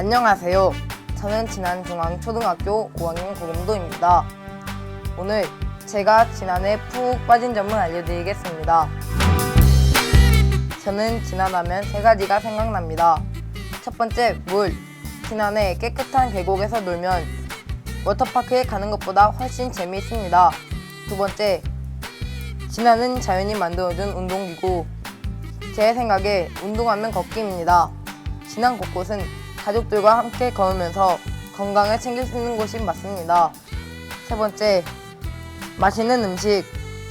안녕하세요. 저는 진안중앙초등학교 5학년 고금도입니다. 오늘 제가 진안에 푹 빠진 점을 알려드리겠습니다. 저는 진안하면 세 가지가 생각납니다. 첫 번째, 물. 진안의 깨끗한 계곡에서 놀면 워터파크에 가는 것보다 훨씬 재미있습니다. 두 번째, 진안은 자연이 만들어준 운동기구. 제 생각에 운동하면 걷기입니다. 진안 곳곳은 가족들과 함께 걸으면서 건강을 챙길 수 있는 곳이 맞습니다. 세 번째, 맛있는 음식.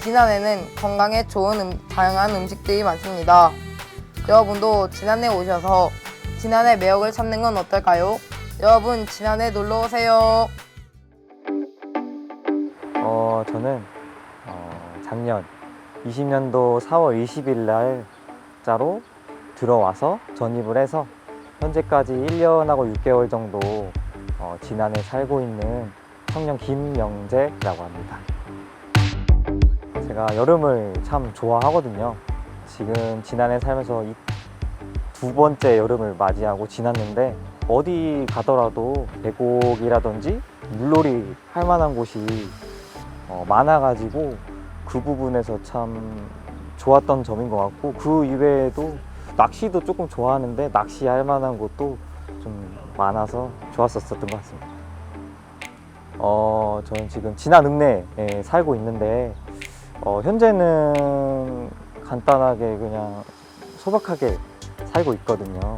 진안에는 건강에 좋은 다양한 음식들이 많습니다. 여러분도 진안에 오셔서 진안의 매력을 찾는 건 어떨까요? 여러분, 진안에 놀러 오세요. 저는 작년 20년도 4월 20일 날짜로 들어와서 전입을 해서 현재까지 1년하고 6개월 정도 진안에 살고 있는 청년 김명재라고 합니다. 제가 여름을 참 좋아하거든요. 지금 진안에 살면서 이 두 번째 여름을 맞이하고 지났는데 어디 가더라도 계곡이라든지 물놀이 할 만한 곳이 많아가지고 그 부분에서 참 좋았던 점인 것 같고, 그 이외에도 낚시도 조금 좋아하는데 낚시할 만한 곳도 좀 많아서 좋았었던 것 같습니다. 저는 지금 진안 읍내에 살고 있는데 현재는 간단하게 그냥 소박하게 살고 있거든요.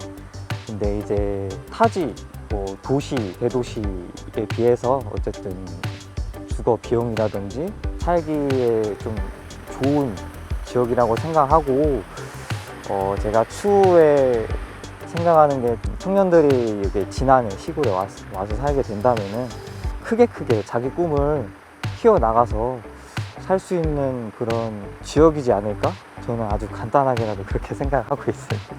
근데 이제 타지, 도시, 대도시에 비해서 어쨌든 주거 비용이라든지 살기에 좀 좋은 지역이라고 생각하고, 제가 추후에 생각하는 게 청년들이 여기 진안에 시골에 와서 살게 된다면은 크게 자기 꿈을 키워나가서 살 수 있는 그런 지역이지 않을까? 저는 아주 간단하게라도 그렇게 생각하고 있습니다.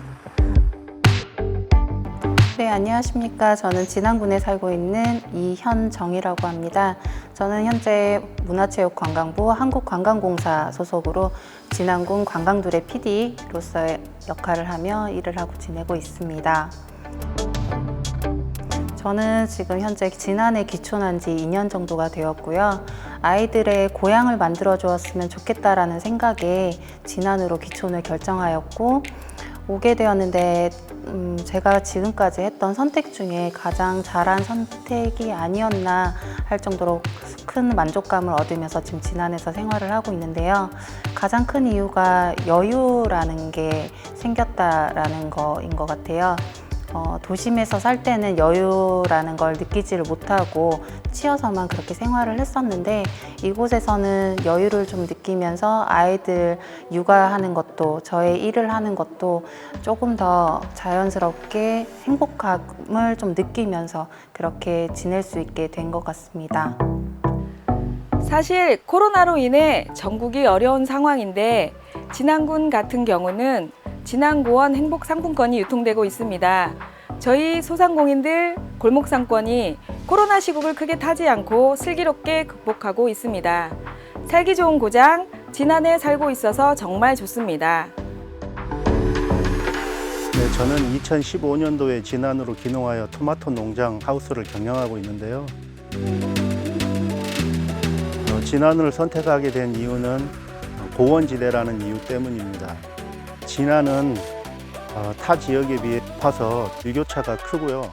네, 안녕하십니까. 저는 진안군에 살고 있는 이현정이라고 합니다. 저는 현재 문화체육관광부 한국관광공사 소속으로 진안군 관광둘의 PD로서의 역할을 하며 일을 하고 지내고 있습니다. 저는 지금 현재 진안에 기촌한 지 2년 정도가 되었고요. 아이들의 고향을 만들어 주었으면 좋겠다라는 생각에 진안으로 기촌을 결정하였고, 오게 되었는데 제가 지금까지 했던 선택 중에 가장 잘한 선택이 아니었나 할 정도로 큰 만족감을 얻으면서 지금 진안에서 생활을 하고 있는데요. 가장 큰 이유가 여유라는 게 생겼다라는 거인 것 같아요. 도심에서 살 때는 여유라는 걸 느끼지를 못하고 치여서만 그렇게 생활을 했었는데, 이곳에서는 여유를 좀 느끼면서 아이들 육아하는 것도 저의 일을 하는 것도 조금 더 자연스럽게 행복함을 좀 느끼면서 그렇게 지낼 수 있게 된 것 같습니다. 사실 코로나로 인해 전국이 어려운 상황인데 진안군 같은 경우는 진안고원 행복상품권이 유통되고 있습니다. 저희 소상공인들 골목상권이 코로나 시국을 크게 타지 않고 슬기롭게 극복하고 있습니다. 살기 좋은 고장, 진안에 살고 있어서 정말 좋습니다. 네, 저는 2015년도에 진안으로 기농하여 토마토 농장 하우스를 경영하고 있는데요. 진안을 선택하게 된 이유는 고원지대라는 이유 때문입니다. 진안은 타 지역에 비해 높아서 일교차가 크고요.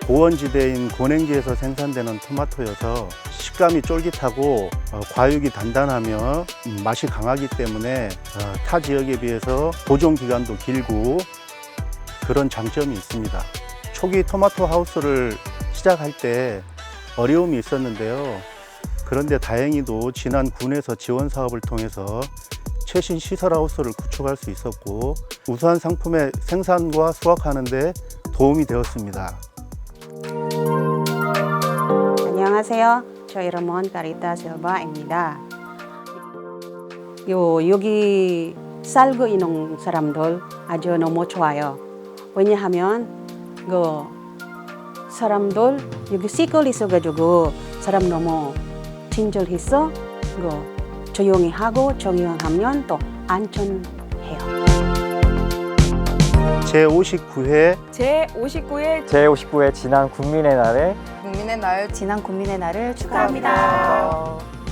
고원지대인 고냉지에서 생산되는 토마토여서 식감이 쫄깃하고 과육이 단단하며 맛이 강하기 때문에 타 지역에 비해서 보존 기간도 길고 그런 장점이 있습니다. 초기 토마토 하우스를 시작할 때 어려움이 있었는데요. 그런데 다행히도 진안군에서 지원 사업을 통해서 최신 시설하우스를 구축할 수 있었고 우수한 상품의 생산과 수확하는 데 도움이 되었습니다. 안녕하세요. 저 이름은 카리타 실바입니다. 여기 살고 있는 사람들 아주 너무 좋아요. 왜냐하면 사람들 여기 시골 있어가지고 사람 너무 친절해서 조용히 하고 조용하면 또 안전해요. 제59회 제59회 제59회 지난 국민의 날에 국민의 날 지난 국민의 날을 축하합니다. 축하합니다.